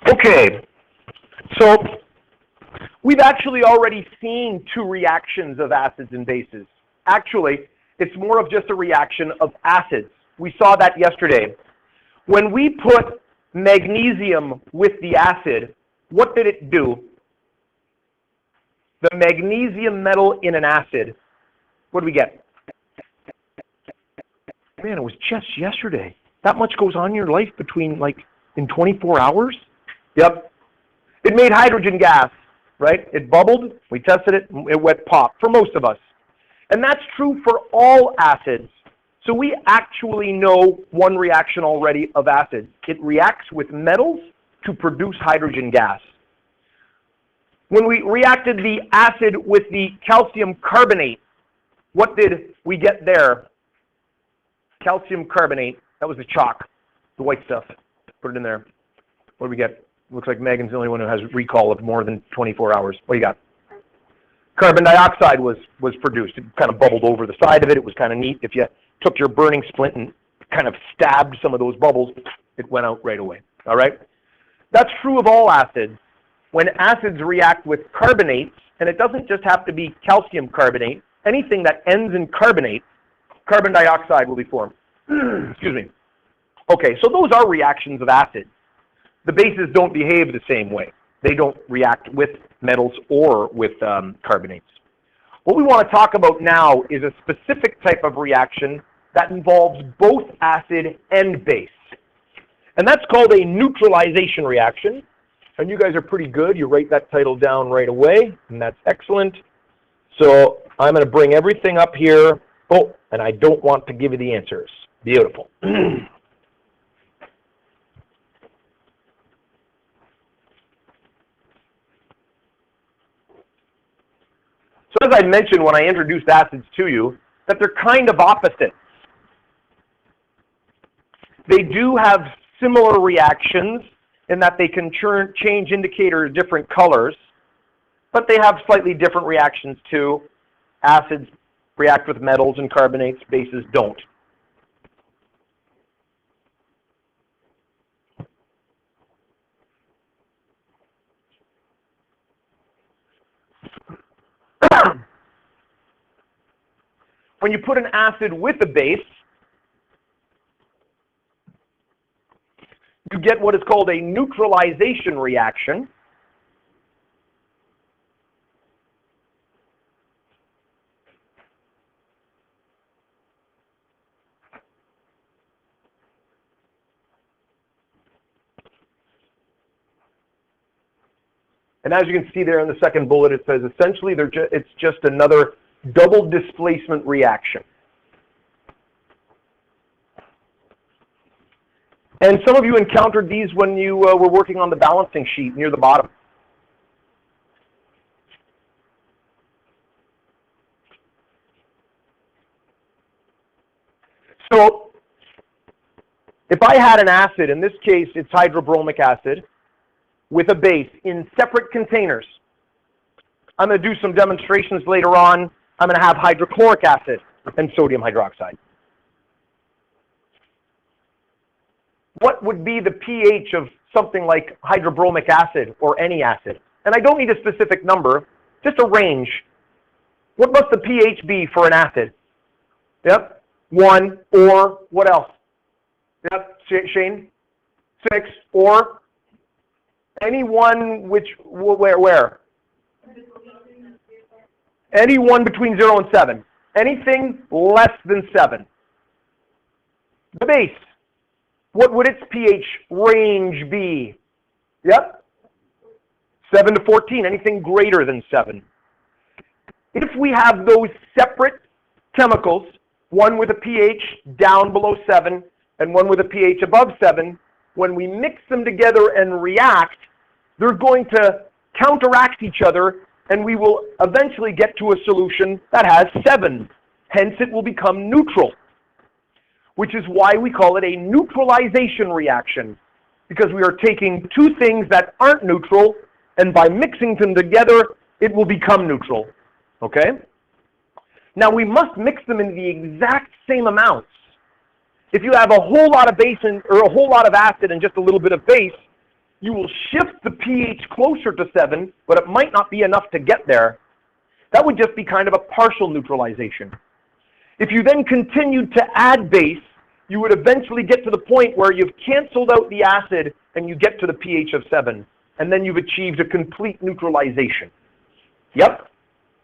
Okay, so we've actually already seen two reactions of acids and bases. Actually, it's more of just a reaction of acids. We saw that yesterday. When we put magnesium with the acid, what did it do? The magnesium metal in an acid, what do we get? Man, it was just yesterday. That much goes on in your life between, like, in 24 hours? Yep. It made hydrogen gas, right? It bubbled, we tested it, it went pop for most of us. And that's true for all acids. So we actually know one reaction already of acids. It reacts with metals to produce hydrogen gas. When we reacted the acid with the calcium carbonate, what did we get there? Calcium carbonate, that was the chalk, the white stuff. Put it in there. What do we get? Looks like Megan's the only one who has recall of more than 24 hours. What do you got? Carbon dioxide was produced. It kind of bubbled over the side of it. It was kind of neat. If you took your burning splint and kind of stabbed some of those bubbles, it went out right away. All right? That's true of all acids. When acids react with carbonates, and it doesn't just have to be calcium carbonate, anything that ends in carbonate, carbon dioxide will be formed. Excuse me. Okay, so those are reactions of acids. The bases don't behave the same way. They don't react with metals or with carbonates. What we want to talk about now is a specific type of reaction that involves both acid and base. And that's called a neutralization reaction. And you guys are pretty good. You write that title down right away, and that's excellent. So I'm going to bring everything up here. Oh, and I don't want to give you the answers. Beautiful. So as I mentioned when I introduced acids to you, that they're kind of opposites. They do have similar reactions in that they can change indicators different colors, but they have slightly different reactions too. Acids react with metals and carbonates, bases don't. When you put an acid with a base, you get what is called a neutralization reaction. And as you can see there in the second bullet, it says essentially it's just another double displacement reaction. And some of you encountered these when you were working on the balancing sheet near the bottom. So if I had an acid, in this case it's hydrobromic acid, with a base in separate containers. I'm going to do some demonstrations later on. I'm going to have hydrochloric acid and sodium hydroxide. What would be the pH of something like hydrobromic acid or any acid? And I don't need a specific number, just a range. What must the pH be for an acid? Yep, 1 or what else? Yep, Shane? 6 or any one which, where? Any one between 0 and 7. Anything less than 7. The base. What would its pH range be? Yep. 7 to 14. Anything greater than 7. If we have those separate chemicals, one with a pH down below 7 and one with a pH above 7, when we mix them together and react, they're going to counteract each other, and we will eventually get to a solution that has 7. Hence, it will become neutral, which is why we call it a neutralization reaction, because we are taking two things that aren't neutral, and by mixing them together, it will become neutral. Okay? Now, we must mix them in the exact same amounts. If you have a whole lot of base or a whole lot of acid and just a little bit of base, you will shift the pH closer to 7, but it might not be enough to get there. That would just be kind of a partial neutralization. If you then continued to add base, you would eventually get to the point where you've canceled out the acid and you get to the pH of 7, and then you've achieved a complete neutralization. Yep?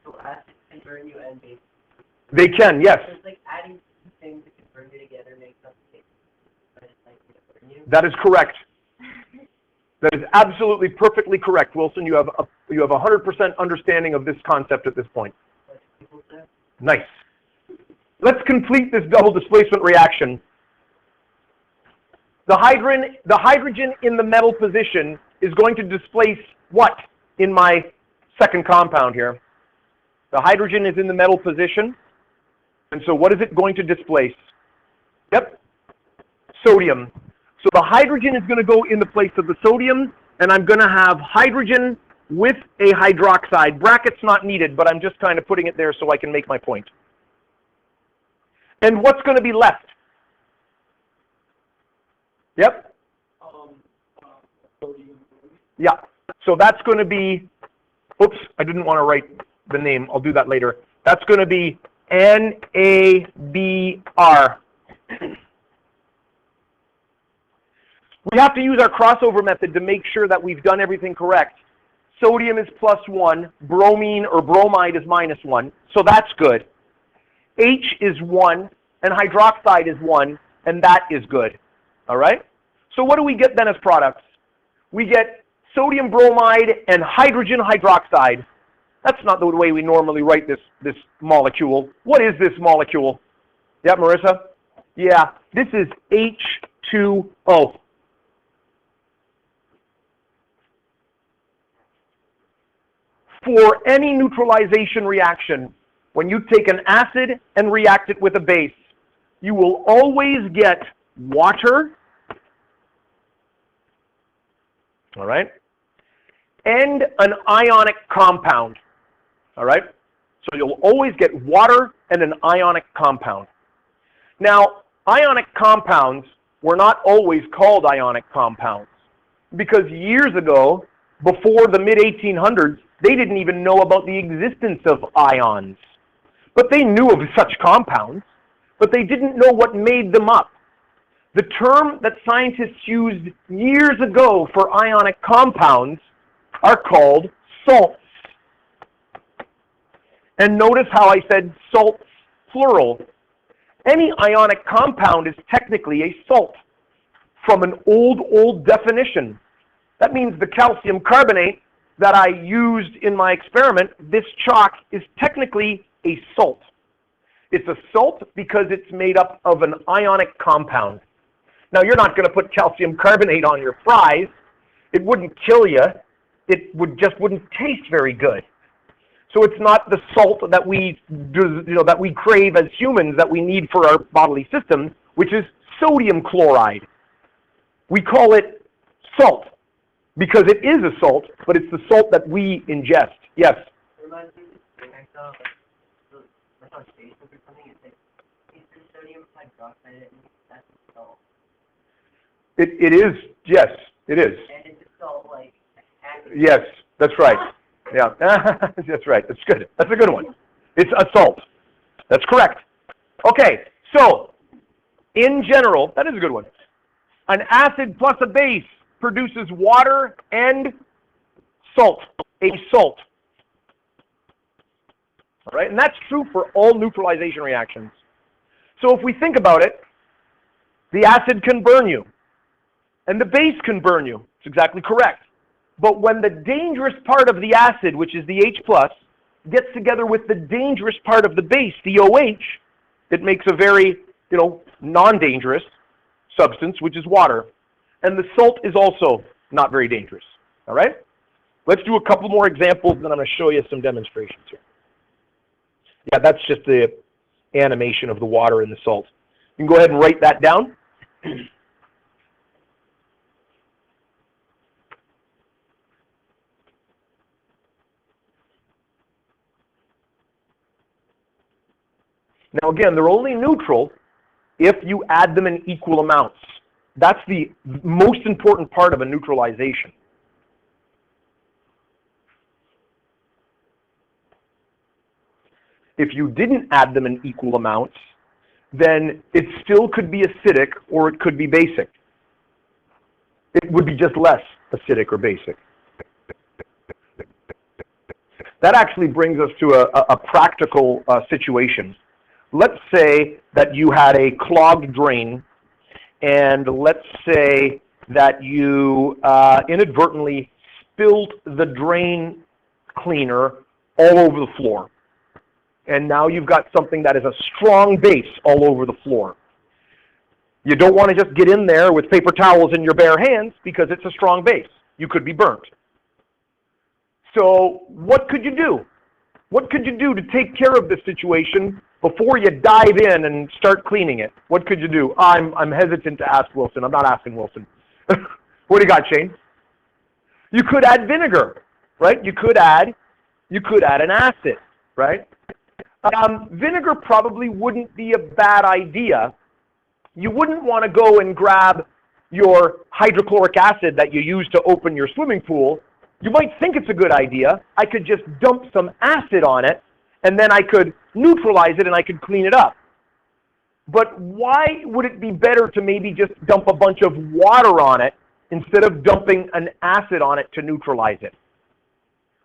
So acid can burn you and base. They can, yes. So it's like adding two things that can burn you together makes something but it's like to burn you. That is correct. That is absolutely perfectly correct, Wilson. You have 100% understanding of this concept at this point. Nice. Let's complete this double displacement reaction. The hydrogen in the metal position is going to displace what in my second compound here? The hydrogen is in the metal position, and so what is it going to displace? Yep, sodium. So the hydrogen is going to go in the place of the sodium, and I'm going to have hydrogen with a hydroxide. Brackets not needed, but I'm just kind of putting it there so I can make my point. And what's going to be left? Yep. Yeah. So that's going to be, oops, I didn't want to write the name. I'll do that later. That's going to be NABR. We have to use our crossover method to make sure that we've done everything correct. Sodium is +1, bromine or bromide is -1, so that's good. H is 1, and hydroxide is 1, and that is good. All right? So what do we get then as products? We get sodium bromide and hydrogen hydroxide. That's not the way we normally write this molecule. What is this molecule? Yeah, Marissa? Yeah, this is H2O. For any neutralization reaction, when you take an acid and react it with a base, you will always get water, all right, and an ionic compound, all right? So you'll always get water and an ionic compound. Now, ionic compounds were not always called ionic compounds because years ago, before the mid-1800s, they didn't even know about the existence of ions. But they knew of such compounds, but they didn't know what made them up. The term that scientists used years ago for ionic compounds are called salts. And notice how I said salts, plural. Any ionic compound is technically a salt from an old definition. That means the calcium carbonate that I used in my experiment, this chalk, is technically a salt. It's a salt because it's made up of an ionic compound. Now, you're not going to put calcium carbonate on your fries. It wouldn't kill you. It just wouldn't taste very good. So it's not the salt that we that we crave as humans that we need for our bodily system, which is sodium chloride. We call it salt because it is a salt, but it's the salt that we ingest. Yes? It reminds me of I saw on Facebook or something, it's like sodium hydroxide, and that's a salt. It is, yes, it is. And it's a salt, like, yes, that's right. Yeah, that's right. That's good. That's a good one. It's a salt. That's correct. Okay, so in general, that is a good one. An acid plus a base produces water and salt, a salt. All right, and that's true for all neutralization reactions. So if we think about it, the acid can burn you, and the base can burn you. It's exactly correct. But when the dangerous part of the acid, which is the H+, gets together with the dangerous part of the base, the OH, it makes a very, non-dangerous substance, which is water. And the salt is also not very dangerous. All right? Let's do a couple more examples, and then I'm going to show you some demonstrations here. Yeah, that's just the animation of the water and the salt. You can go ahead and write that down. Now again, they're only neutral if you add them in equal amounts. That's the most important part of a neutralization. If you didn't add them in equal amounts, then it still could be acidic or it could be basic. It would be just less acidic or basic. That actually brings us to a practical situation. Let's say that you had a clogged drain, and let's say that you inadvertently spilled the drain cleaner all over the floor. And now you've got something that is a strong base all over the floor. You don't want to just get in there with paper towels in your bare hands because it's a strong base. You could be burnt. So what could you do? What could you do to take care of this situation before you dive in and start cleaning it? What could you do? I'm hesitant to ask Wilson. I'm not asking Wilson. What do you got, Shane? You could add vinegar, right? You could add an acid, right? Vinegar probably wouldn't be a bad idea. You wouldn't want to go and grab your hydrochloric acid that you use to open your swimming pool. You might think it's a good idea. I could just dump some acid on it, and then I could neutralize it and I could clean it up. But why would it be better to maybe just dump a bunch of water on it instead of dumping an acid on it to neutralize it?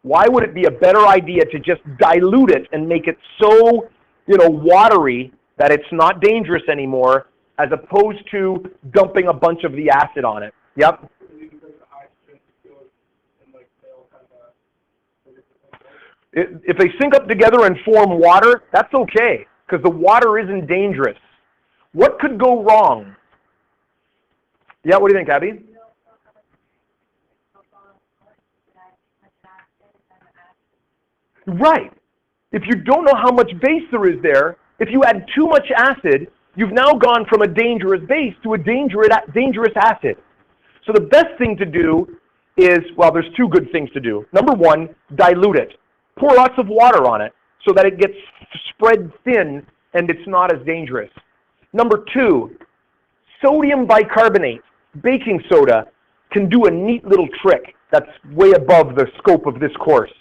Why would it be a better idea to just dilute it and make it so, watery that it's not dangerous anymore, as opposed to dumping a bunch of the acid on it? Yep. If they sync up together and form water, that's okay, because the water isn't dangerous. What could go wrong? Yeah, what do you think, Abby? Right. If you don't know how much base there is there, if you add too much acid, you've now gone from a dangerous base to a dangerous acid. So the best thing to do is, well, there's two good things to do. Number one, dilute it. Pour lots of water on it so that it gets spread thin and it's not as dangerous. Number two, sodium bicarbonate, baking soda, can do a neat little trick that's way above the scope of this course.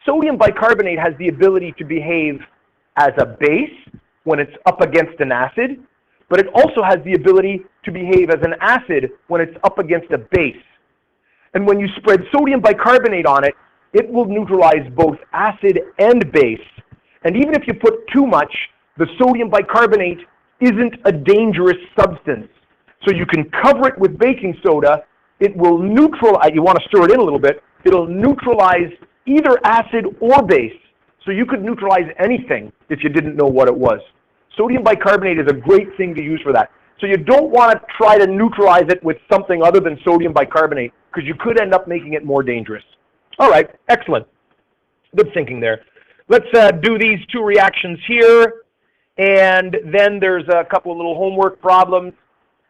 Sodium bicarbonate has the ability to behave as a base when it's up against an acid, but it also has the ability to behave as an acid when it's up against a base. And when you spread sodium bicarbonate on it, it will neutralize both acid and base. And even if you put too much, the sodium bicarbonate isn't a dangerous substance. So you can cover it with baking soda. It will neutralize, you want to stir it in a little bit, it'll neutralize either acid or base. So you could neutralize anything if you didn't know what it was. Sodium bicarbonate is a great thing to use for that. So you don't want to try to neutralize it with something other than sodium bicarbonate, because you could end up making it more dangerous. All right, excellent. Good thinking there. Let's do these two reactions here, and then there's a couple of little homework problems.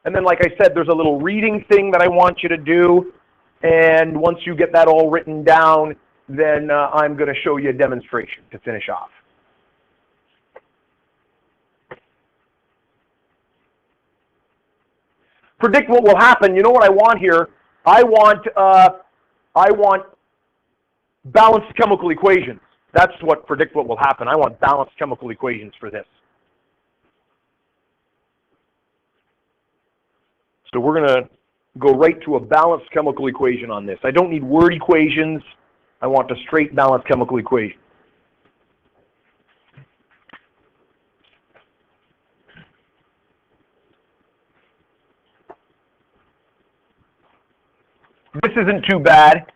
And then, like I said, there's a little reading thing that I want you to do. And once you get that all written down, then I'm going to show you a demonstration to finish off. Predict what will happen. You know what I want here? I want balanced chemical equations. That's what predict what will happen. I want balanced chemical equations for this. So we're going to go right to a balanced chemical equation on this. I don't need word equations. I want a straight balanced chemical equation. This isn't too bad.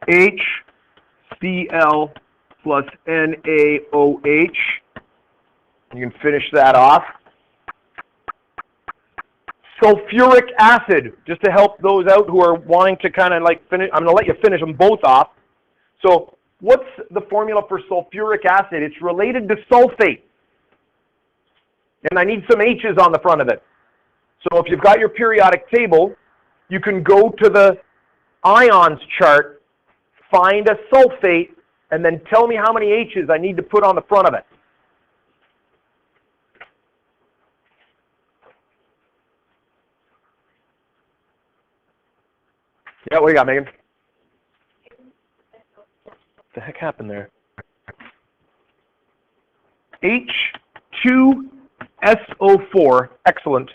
HCl plus NaOH. You can finish that off. Sulfuric acid, just to help those out who are wanting to kind of like finish. I'm going to let you finish them both off. So what's the formula for sulfuric acid? It's related to sulfate. And I need some H's on the front of it. So if you've got your periodic table, you can go to the ions chart, find a sulfate, and then tell me how many H's I need to put on the front of it. Yeah, what do you got, Megan? What the heck happened there? H2SO4, excellent.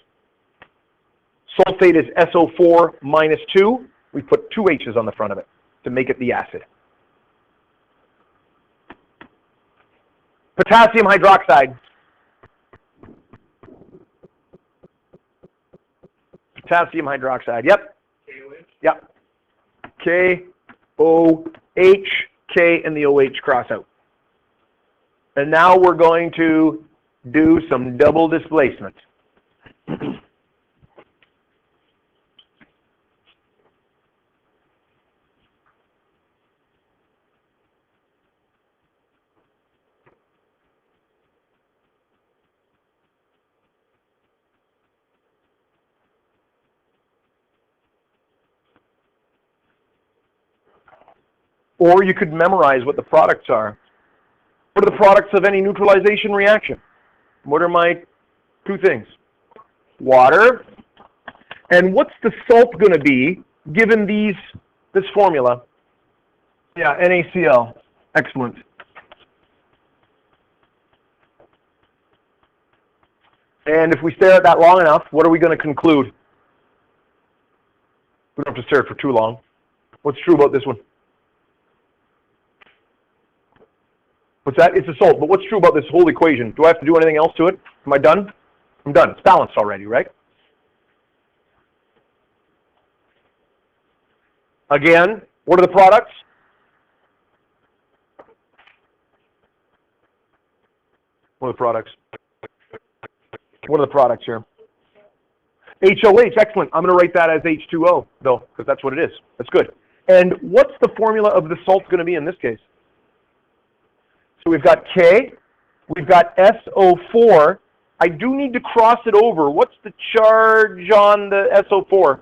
Sulfate is SO4 minus 2. We put 2 H's on the front of it to make it the acid. Potassium hydroxide. Potassium hydroxide, yep. Yep. K-O-H, K and the OH cross out. And now we're going to do some double displacement. Or you could memorize what the products are. What are the products of any neutralization reaction? What are my 2 things? Water. And what's the salt going to be given this formula? Yeah, NaCl. Excellent. And if we stare at that long enough, what are we going to conclude? We don't have to stare for too long. What's true about this one? What's that? It's a salt. But what's true about this whole equation? Do I have to do anything else to it? Am I done? I'm done. It's balanced already, right? Again, what are the products? What are the products? What are the products here? HOH, excellent. I'm going to write that as H2O, though, because that's what it is. That's good. And what's the formula of the salt going to be in this case? So we've got K, we've got SO4. I do need to cross it over. What's the charge on the SO4?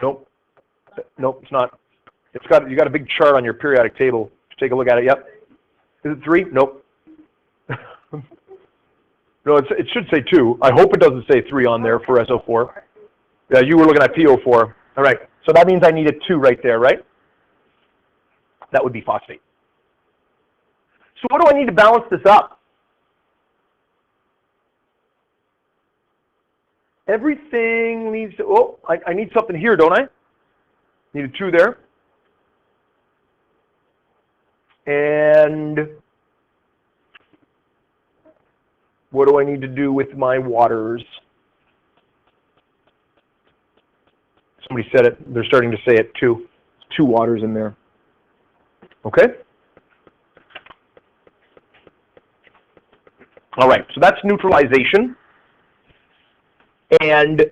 Nope. Nope, it's not. You got a big chart on your periodic table. Take a look at it. Yep. Is it 3? Nope. No, it should say 2. I hope it doesn't say 3 on there for SO4. Yeah, you were looking at PO4. All right. So that means I need a 2 right there, right? That would be phosphate. So what do I need to balance this up? Everything needs to, oh, I need something here, don't I? Need a 2 there. And what do I need to do with my waters? Somebody said it. They're starting to say it too. 2 waters in there. Okay? All right, so that's neutralization. And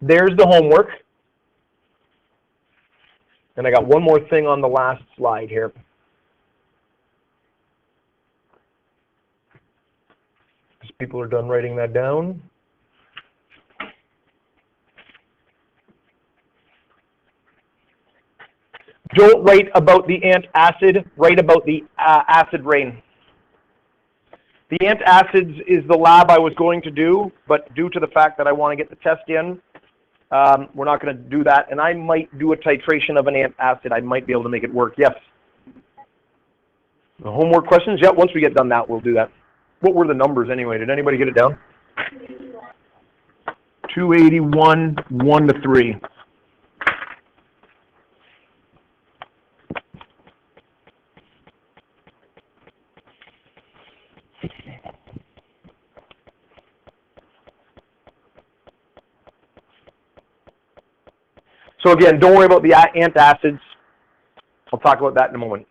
there's the homework. And I got one more thing on the last slide here. As people are done writing that down. Don't write about the antacid, write about the acid rain. The antacids is the lab I was going to do, but due to the fact that I want to get the test in, we're not going to do that. And I might do a titration of an antacid. I might be able to make it work. Yes? The homework questions? Yeah, once we get done that, we'll do that. What were the numbers anyway? Did anybody get it down? 281, 1 to 3. So again, don't worry about the antacids. I'll talk about that in a moment.